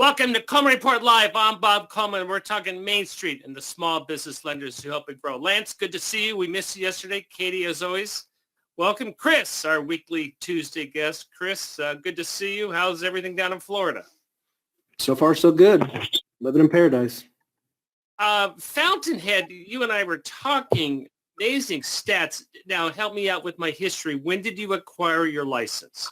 Welcome to Coleman Report Live. I'm Bob Coleman. We're talking Main Street and the small business lenders who help it grow. Lance, good to see you. We missed you yesterday. Katie, as always. Welcome, Chris, our weekly Tuesday guest. Chris, good to see you. How's everything down in Florida? So far, so good. Living in paradise. Fountainhead, you and I were talking. Amazing stats. Now, help me out with my history. When did you acquire your license?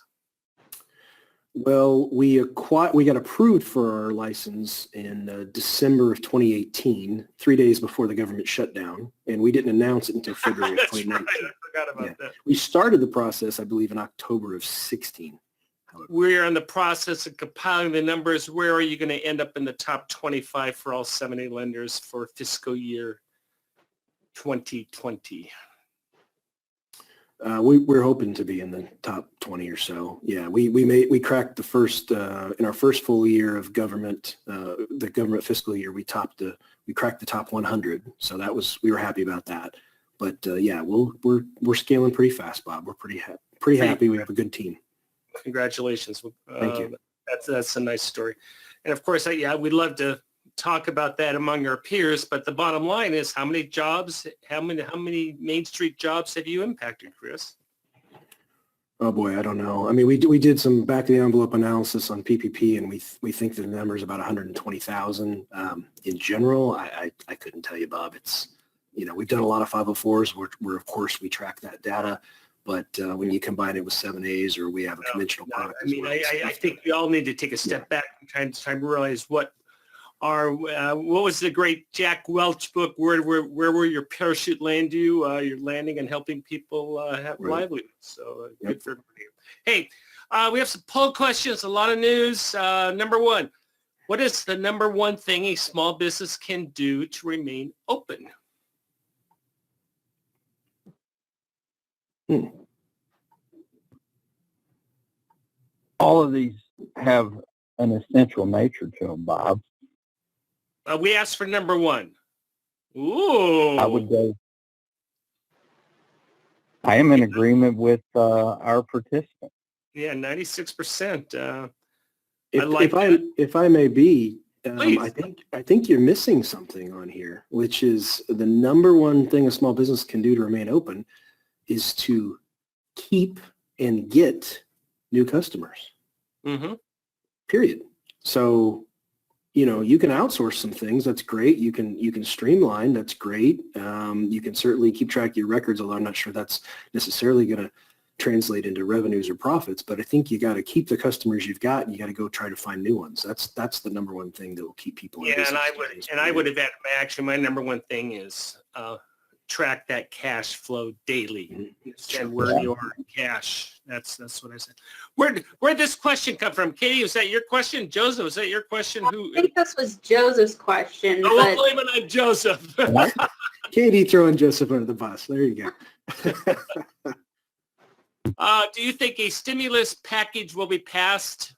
Well, we got approved for our license in December of 2018, 3 days before the government shut down, and we didn't announce it until February of 2019. Right. I forgot about that. We started the process, I believe, in October of 16. We're in the process of compiling the numbers. Where are you going to end up in the top 25 for all 70 lenders for fiscal year 2020? We're hoping to be in the top 20 or so. Yeah, we cracked the first in our first full year of government, the government fiscal year. We cracked the top 100. So we were happy about that. But yeah, we're scaling pretty fast, Bob. We're pretty happy. We have a good team. Congratulations. Thank you. That's a nice story. And of course, we'd love to talk about that among our peers, but the bottom line is how many Main Street jobs have you impacted, Chris? Oh boy, I don't know. I mean, we did some back of the envelope analysis on PPP, and we think the number is about 120,000. In general, I couldn't tell you, Bob. It's, we've done a lot of 504s where of course we track that data, but when you combine it with 7As or we have a conventional product. I think we all need to take a step back and try to realize what was the great Jack Welch book? Where will your parachute land you? You're landing and helping people have livelihoods. So good for everybody. Hey, we have some poll questions, a lot of news. Number one, what is the number one thing a small business can do to remain open? All of these have an essential nature to them, Bob. We asked for number one. Ooh. I would go. I am in agreement with our participant. Yeah, 96%. If I may be, Please. I think you're missing something on here, which is the number one thing a small business can do to remain open is to keep and get new customers. Mm-hmm. Period. So, you can outsource some things. That's great. You can streamline. That's great. You can certainly keep track of your records, although I'm not sure that's necessarily going to translate into revenues or profits. But I think you got to keep the customers you've got, and you got to go try to find new ones. That's the number one thing that will keep people in business. I would have actually my number one thing is track that cash flow daily. And where your cash. That's what I said. Where'd this question come from? Katie, was that your question? Joseph, was that your question? I think this was Joseph's question. Oh, we'll blame it on Joseph. Katie throwing Joseph under the bus. There you go. Do you think a stimulus package will be passed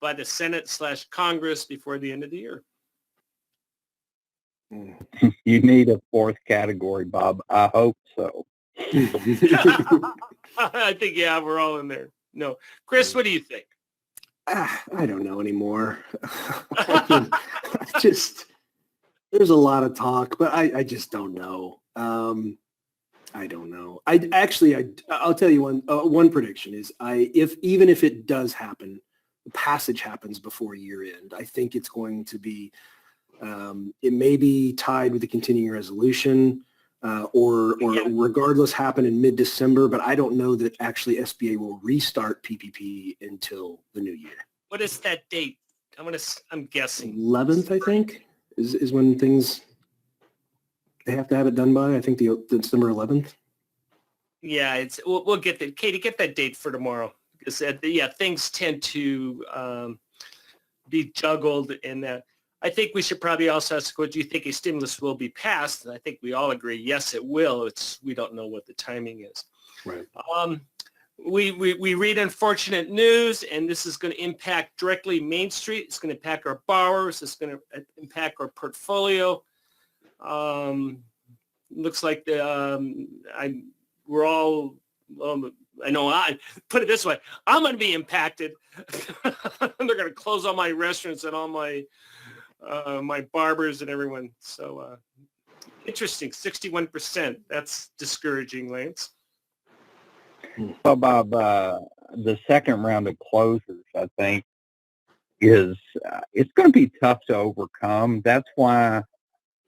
by the Senate/Congress before the end of the year? You need a fourth category, Bob. I hope so. I think, we're all in there. No. Chris, what do you think? I don't know anymore. There's a lot of talk, but I just don't know. I don't know. I'll tell you one prediction is even if it does happen, the passage happens before year end. I think it's going to be, it may be tied with the continuing resolution, or regardless happen in mid-December, but I don't know that actually SBA will restart PPP until the new year. What is that date? I'm guessing 11th, I think, is when they have to have it done by. I think the December 11th. Yeah, we'll get that. Katie, get that date for tomorrow, because things tend to be juggled, and I think we should probably also ask, do you think a stimulus will be passed? And I think we all agree, yes, it will. We don't know what the timing is. Right. We read unfortunate news, and this is going to impact directly Main Street. It's going to impact our borrowers. It's going to impact our portfolio. Looks like we're all I know I put it this way, I'm going to be impacted. They're going to close all my restaurants and all my my barbers and everyone. So interesting, 61%. That's discouraging, Lance. Well, Bob, the second round of closures, I think, is it's going to be tough to overcome. That's why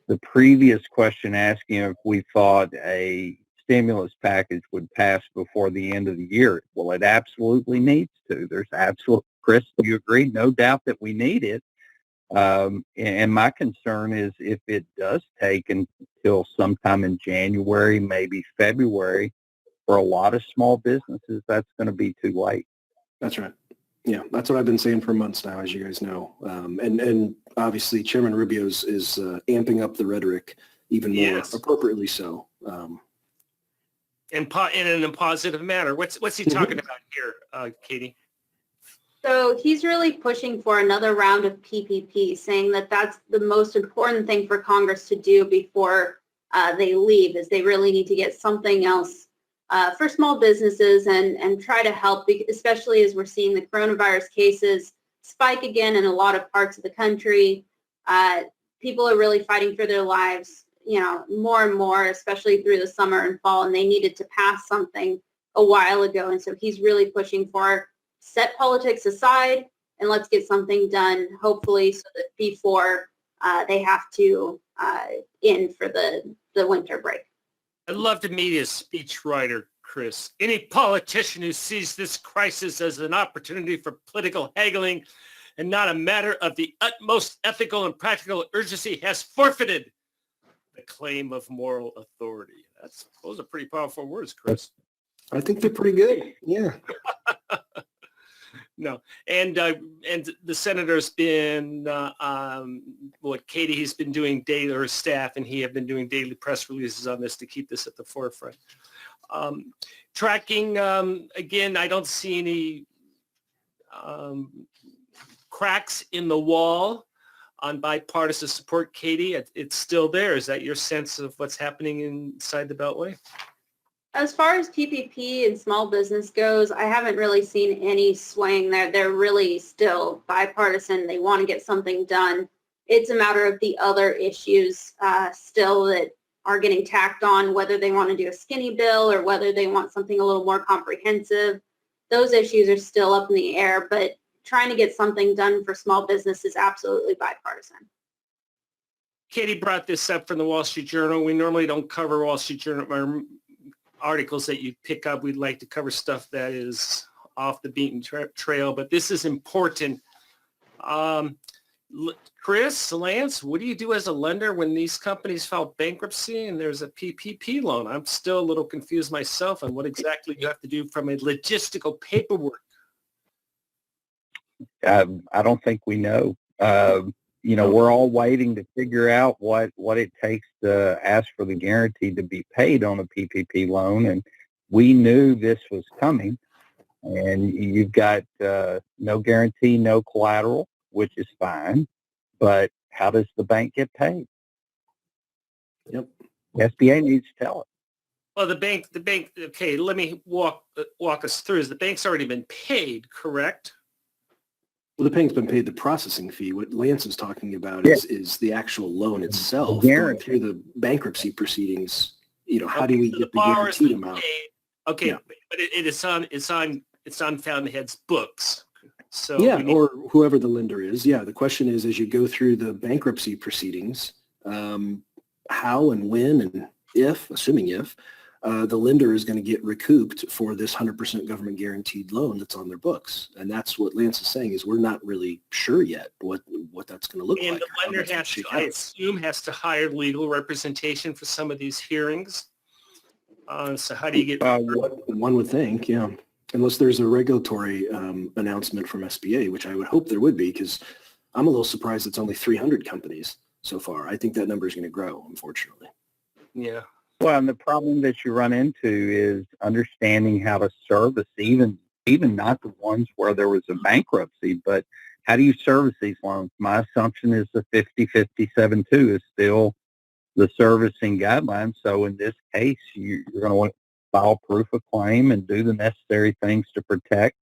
the previous question asking if we thought a stimulus package would pass before the end of the year. Well, it absolutely needs to. There's absolute, Chris, do you agree? No doubt that we need it. And my concern is if it does take until sometime in January, maybe February, for a lot of small businesses, that's going to be too late. That's right. Yeah, that's what I've been saying for months now, as you guys know. And obviously, Chairman Rubio is amping up the rhetoric even more, Yes. appropriately so. In a positive manner. What's he talking about here, Katie? So he's really pushing for another round of PPP, saying that that's the most important thing for Congress to do before they leave, is they really need to get something else for small businesses and try to help, especially as we're seeing the coronavirus cases spike again in a lot of parts of the country. People are really fighting for their lives, more and more, especially through the summer and fall, and they needed to pass something a while ago. And so he's really pushing for set politics aside and let's get something done, hopefully, so that before they have to end for the winter break. I'd love to meet his speechwriter, Chris. Any politician who sees this crisis as an opportunity for political haggling and not a matter of the utmost ethical and practical urgency has forfeited the claim of moral authority. Those are pretty powerful words, Chris. I think they're pretty good. Yeah. No, and the senator's been Katie. He's been doing daily, or staff, and he have been doing daily press releases on this to keep this at the forefront. Tracking again, I don't see any cracks in the wall on bipartisan support. Katie, it's still there. Is that your sense of what's happening inside the Beltway? As far as PPP and small business goes, I haven't really seen any swaying there. They're really still bipartisan. They want to get something done. It's a matter of the other issues still that are getting tacked on, whether they want to do a skinny bill or whether they want something a little more comprehensive. Those issues are still up in the air, but trying to get something done for small business is absolutely bipartisan. Katie brought this up from the Wall Street Journal. We normally don't cover Wall Street Journal or articles that you pick up. We'd like to cover stuff that is off the beaten trail, but this is important. Chris, Lance, what do you do as a lender when these companies file bankruptcy and there's a PPP loan? I'm still a little confused myself on what exactly you have to do from a logistical paperwork. I don't think we know. We're all waiting to figure out what it takes to ask for the guarantee to be paid on a PPP loan. And we knew this was coming. And you've got no guarantee, no collateral, which is fine. But how does the bank get paid? Yep. SBA needs to tell it. Well, the bank, okay, let me walk us through. The bank's already been paid, correct? Well, the bank's been paid the processing fee. What Lance is talking about is the actual loan itself. Going through the bankruptcy proceedings, how do we get the guaranteed amount? Paid. Okay, yeah. But it's on Fountainhead's books. So or whoever the lender is. Yeah, the question is, as you go through the bankruptcy proceedings, how and when and if, assuming if, the lender is going to get recouped for this 100% government guaranteed loan that's on their books. And that's what Lance is saying, is we're not really sure yet what that's going to look like. And the lender I assume, has to hire legal representation for some of these hearings. So how do you get... one would think, yeah. Unless there's a regulatory announcement from SBA, which I would hope there would be, because I'm a little surprised it's only 300 companies so far. I think that number is going to grow, unfortunately. Yeah. Well, and the problem that you run into is understanding how to service even not the ones where there was a bankruptcy, but how do you service these loans? My assumption is the 50-57-2 is still the servicing guideline. So in this case, you're going to want file proof of claim and do the necessary things to protect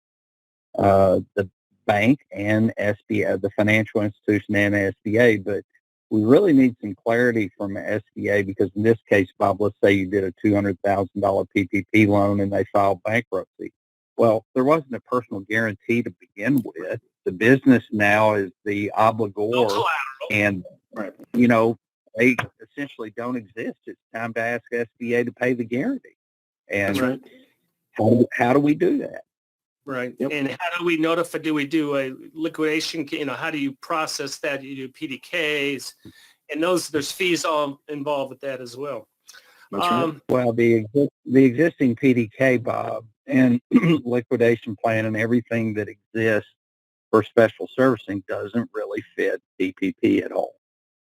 the bank and SBA, the financial institution and SBA. But we really need some clarity from SBA because in this case, Bob, let's say you did a $200,000 PPP loan and they filed bankruptcy. Well, there wasn't a personal guarantee to begin with. The business now is the obligor, and Right. you know, they essentially don't exist. It's time to ask SBA to pay the guarantee. And That's right. how do we do that? Right. Yep. And how do we notify? Do we do a liquidation? You know, how do you process that? You do PDKs, and there's fees all involved with that as well. That's right. Well, the existing PDK, Bob, and liquidation plan and everything that exists for special servicing doesn't really fit PPP at all.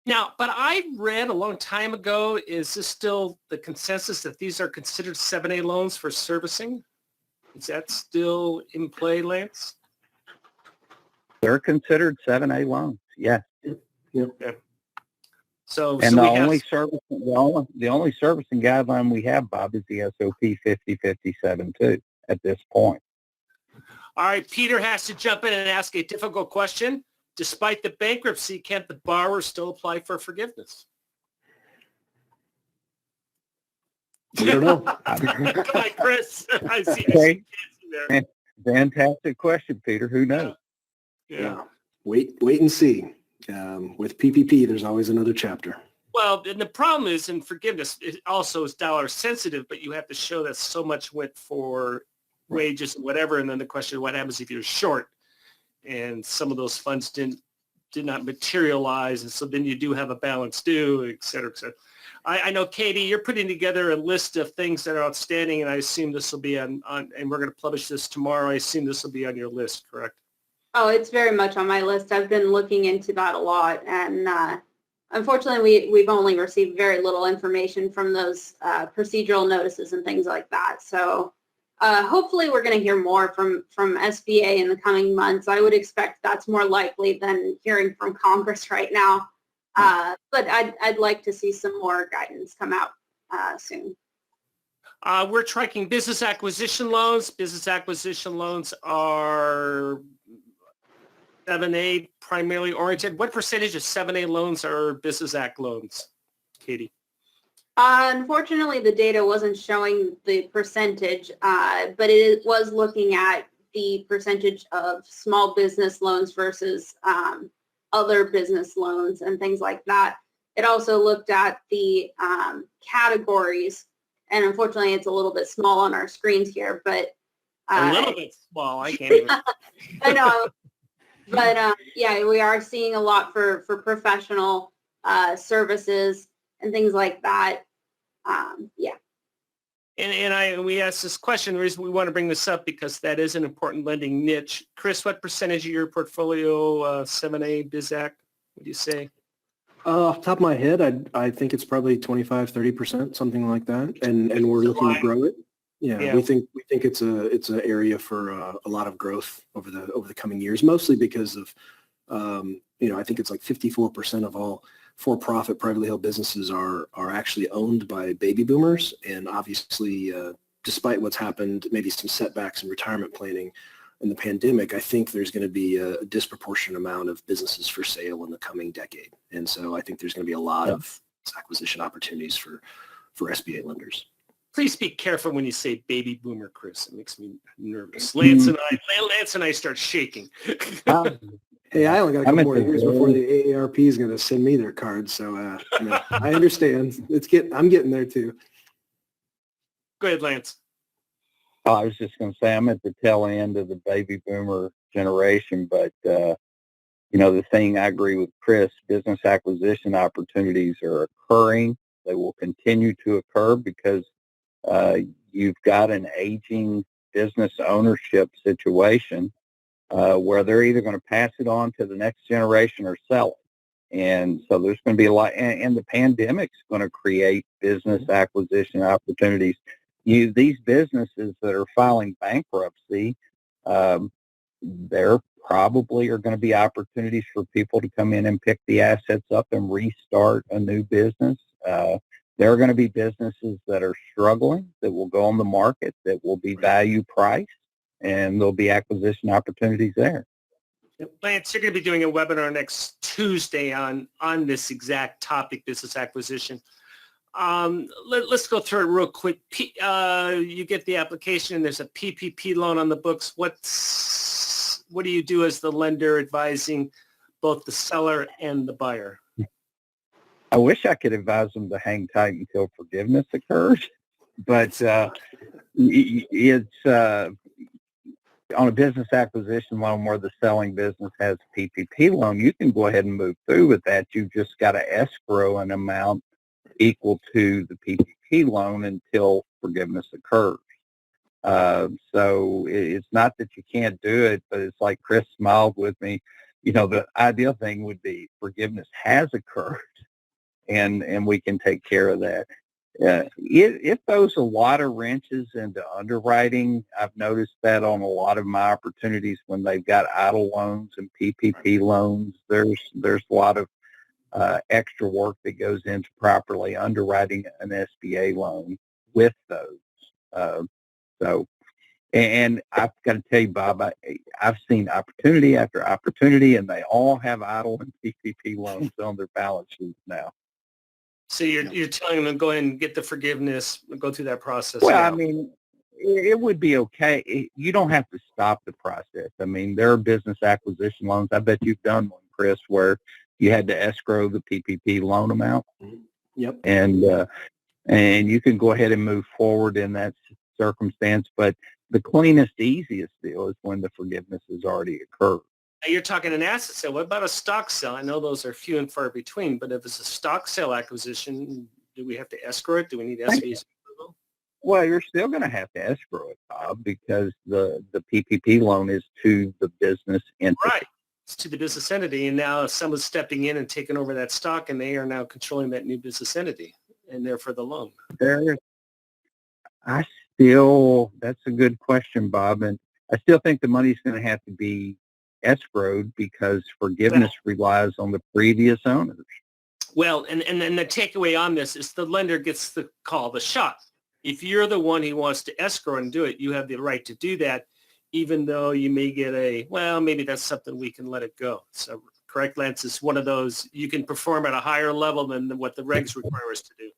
Now, but I read a long time ago, is this still the consensus that these are considered 7A loans for servicing? Is that still in play, Lance? They're considered 7A loans, yes. Yep. So, And so the we only have, servicing guideline we have, Bob, is the SOP 5057-2 at this point. all right, Peter has to jump in and ask a difficult question. Despite the bankruptcy, can't the borrower still apply for forgiveness? We don't know. Come on, Chris. I see Okay. there. Fantastic question, Peter. Who knows? Yeah. Wait and see. With PPP, there's always another chapter. Well, and the problem is in forgiveness, it also is dollar sensitive, but you have to show that so much went for wages and whatever. And then the question, what happens if you're short? And some of those funds did not materialize. And so then you do have a balance due, et cetera, et cetera. I know, Katie, you're putting together a list of things that are outstanding, and I assume this will be on and we're going to publish this tomorrow. I assume this will be on your list, correct? Oh, it's very much on my list. I've been looking into that a lot, and unfortunately, we've only received very little information from those procedural notices and things like that. So hopefully, we're going to hear more from SBA in the coming months. I would expect that's more likely than hearing from Congress right now. But I'd like to see some more guidance come out soon. We're tracking business acquisition loans. Business acquisition loans are 7A primarily oriented. What percentage of 7A loans are business act loans, Katie? Unfortunately, the data wasn't showing the percentage, but it was looking at the percentage of small business loans versus other business loans and things like that. It also looked at the categories, and unfortunately, it's a little bit small on our screens here, but A little bit small. I can't even. I know. But yeah, we are seeing a lot for professional services and things like that. Yeah. And we asked this question. The reason we want to bring this up because that is an important lending niche. Chris, what percentage of your portfolio 7A BizAc would you say? Off the top of my head, I think it's probably 25-30%, something like that, and we're looking to grow it. Yeah, we think it's an area for a lot of growth over the coming years, mostly because of I think it's like 54% of all for-profit privately held businesses are actually owned by baby boomers, and obviously, despite what's happened, maybe some setbacks in retirement planning in the pandemic, I think there's going to be a disproportionate amount of businesses for sale in the coming decade, and so I think there's going to be a lot of acquisition opportunities for SBA lenders. Please be careful when you say baby boomer, Chris. It makes me nervous. Lance and I start shaking. Hey, I only got a couple more years before the AARP is going to send me their cards, so I understand. I'm getting there too. Go ahead, Lance. I was just going to say I'm at the tail end of the baby boomer generation, but the thing I agree with Chris, business acquisition opportunities are occurring. They will continue to occur because you've got an aging business ownership situation where they're either going to pass it on to the next generation or sell it. And so there's going to be a lot, and the pandemic's going to create business acquisition opportunities. These businesses that are filing bankruptcy, there probably are going to be opportunities for people to come in and pick the assets up and restart a new business. There are going to be businesses that are struggling that will go on the market that will be value priced, and there'll be acquisition opportunities there. Lance, you're going to be doing a webinar next Tuesday on this exact topic, business acquisition. Let's go through it real quick. You get the application, and there's a PPP loan on the books. What do you do as the lender advising both the seller and the buyer? I wish I could advise them to hang tight until forgiveness occurs, but it's on a business acquisition loan where the selling business has a PPP loan. You can go ahead and move through with that. You've just got to escrow an amount equal to the PPP loan until forgiveness occurs. So it's not that you can't do it, but it's like Chris smiled with me. The ideal thing would be forgiveness has occurred, and we can take care of that. It throws a lot of wrenches into underwriting. I've noticed that on a lot of my opportunities when they've got idle loans and PPP loans. There's a lot of extra work that goes into properly underwriting an SBA loan with those. And I've got to tell you, Bob, I've seen opportunity after opportunity, and they all have idle and PPP loans on their balance sheets now. So you're telling them to go ahead and get the forgiveness, go through that process. Well, now. I mean, it would be okay. You don't have to stop the process. I mean, there are business acquisition loans. I bet you've done one, Chris, where you had to escrow the PPP loan amount. Yep. And you can go ahead and move forward in that circumstance. But the cleanest, easiest deal is when the forgiveness has already occurred. You're talking an asset sale. What about a stock sale? I know those are few and far between, but if it's a stock sale acquisition, do we have to escrow it? Do we need SBA's approval? Well, you're still going to have to escrow it, Bob, because the PPP loan is to the business entity. Right. It's to the business entity, and now someone's stepping in and taking over that stock, and they are now controlling that new business entity, and therefore the loan. That's a good question, Bob, and I still think the money's going to have to be escrowed because forgiveness relies on the previous owners. Well, and the takeaway on this is the lender gets the call, the shot. If you're the one who wants to escrow and do it, you have the right to do that, even though you may get maybe that's something we can let it go. So correct, Lance, is one of those you can perform at a higher level than what the regs require us to do.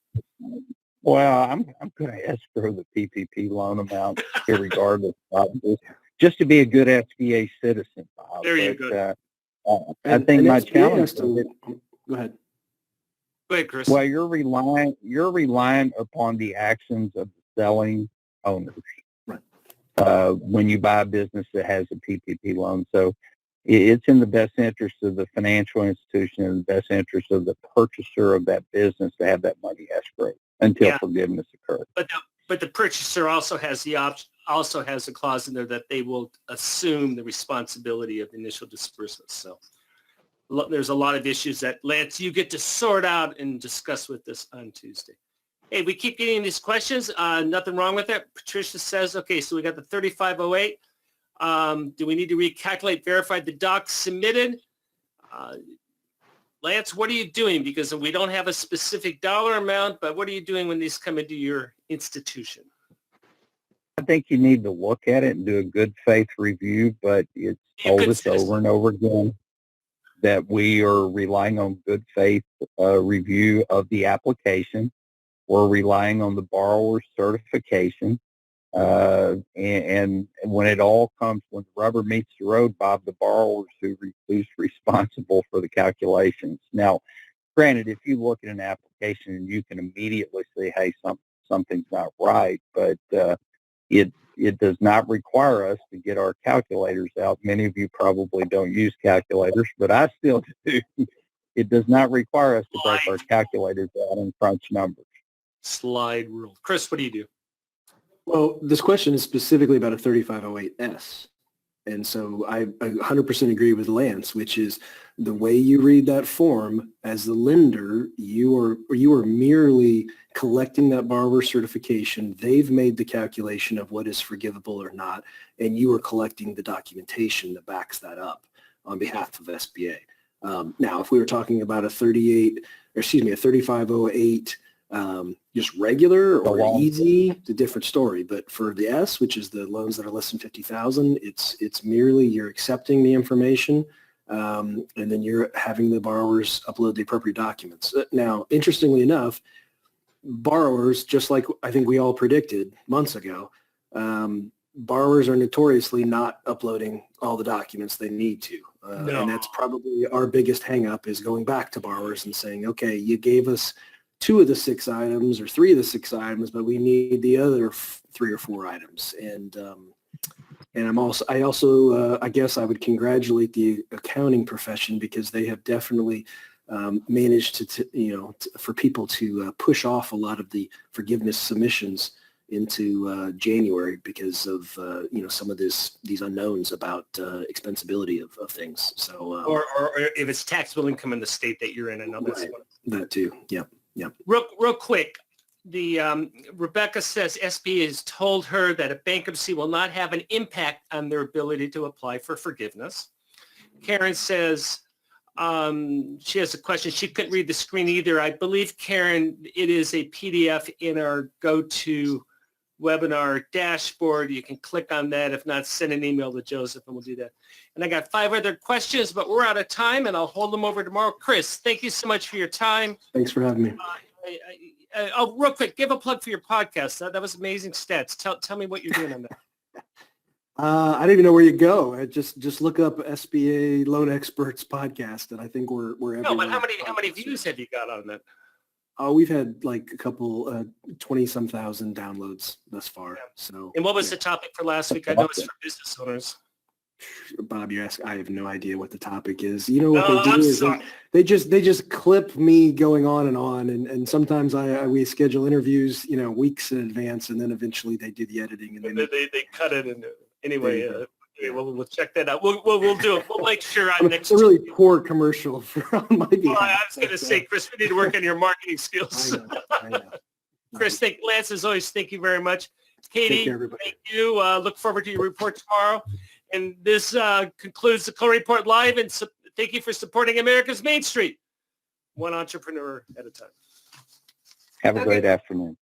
Well, I'm going to escrow the PPP loan amount irregardless, Bob, just to be a good SBA citizen, Bob. There you go. I think my challenge. Go ahead. Go ahead, Chris. Well, you're relying upon the actions of the selling owners. Right. When you buy a business that has a PPP loan, so it's in the best interest of the financial institution and the best interest of the purchaser of that business to have that money escrowed until forgiveness occurs. But the purchaser also has the option. Also has a clause in there that they will assume the responsibility of initial disbursements. So there's a lot of issues that, Lance, you get to sort out and discuss with us on Tuesday. Hey, we keep getting these questions. Nothing wrong with it. Patricia says, okay, so we got the 3508. Do we need to recalculate, verify the docs submitted? Lance, what are you doing? Because we don't have a specific dollar amount, but what are you doing when these come into your institution? I think you need to look at it and do a good faith review, but it's told us over and over again that we are relying on good faith review of the application. We're relying on the borrower's certification. And when it all comes, when the rubber meets the road, Bob, the borrower's who's responsible for the calculations. Now, granted, if you look at an application and you can immediately say, hey, something's not right, but it does not require us to get our calculators out. Many of you probably don't use calculators, but I still do. It does not require us to break our calculators out and crunch numbers. Slide rule. Chris, what do you do? Well, this question is specifically about a 3508S. And so I 100% agree with Lance, which is the way you read that form as the lender, you are merely collecting that borrower certification. They've made the calculation of what is forgivable or not, and you are collecting the documentation that backs that up on behalf of SBA. Now, if we were talking about a 3508 Just regular The or long- easy, it's a different story. But for the S, which is the loans that are less than 50,000, it's merely you're accepting the information, and then you're having the borrowers upload the appropriate documents. Now, interestingly enough, borrowers, just like I think we all predicted months ago, borrowers are notoriously not uploading all the documents they need to. No. And that's probably our biggest hang up, is going back to borrowers and saying, okay, you gave us 2 of the 6 items or 3 of the 6 items, but we need the other 3 or 4 items. And I guess I would congratulate the accounting profession, because they have definitely managed for people to push off a lot of the forgiveness submissions into January, because of some of these unknowns about expensibility of things. So Or if it's taxable income in the state that you're in, I know that's right. one. That too. Yep. Real quick, the Rebecca says SBA has told her that a bankruptcy will not have an impact on their ability to apply for forgiveness. Karen says she has a question. She couldn't read the screen either. I believe, Karen, it is a PDF in our go-to webinar dashboard. You can click on that. If not, send an email to Joseph and we'll do that. And I got 5 other questions, but we're out of time and I'll hold them over tomorrow. Chris, thank you so much for your time. Thanks for having me. Real quick, give a plug for your podcast. That was amazing stats. Tell me what you're doing on that. I don't even know where you go. Just look up SBA Loan Experts podcast, and I think we're everywhere. No, but how many views have you got on that? Oh, we've had like a couple, 20-some thousand downloads thus far. Yeah. So. And what was yeah. the topic for last week? I know it's for business owners. Bob, you ask. I have no idea what the topic is. You know what Oh, they I'm do is sorry. they just clip me going on, and sometimes we schedule interviews, weeks in advance, and then eventually they do the editing, and then They cut it in. Anyway, There you go. we'll check that out. We'll do it. We'll make sure on next. it's a really poor commercial on my behalf. Well, I was going to say, Chris, we need to work on your marketing skills. I know. Chris, Lance, as always, thank you very much. Take Katie, care, everybody. thank you. Look forward to your report tomorrow. And this concludes the Cole Report Live. And thank you for supporting America's Main Street, one entrepreneur at a time. Have a great afternoon.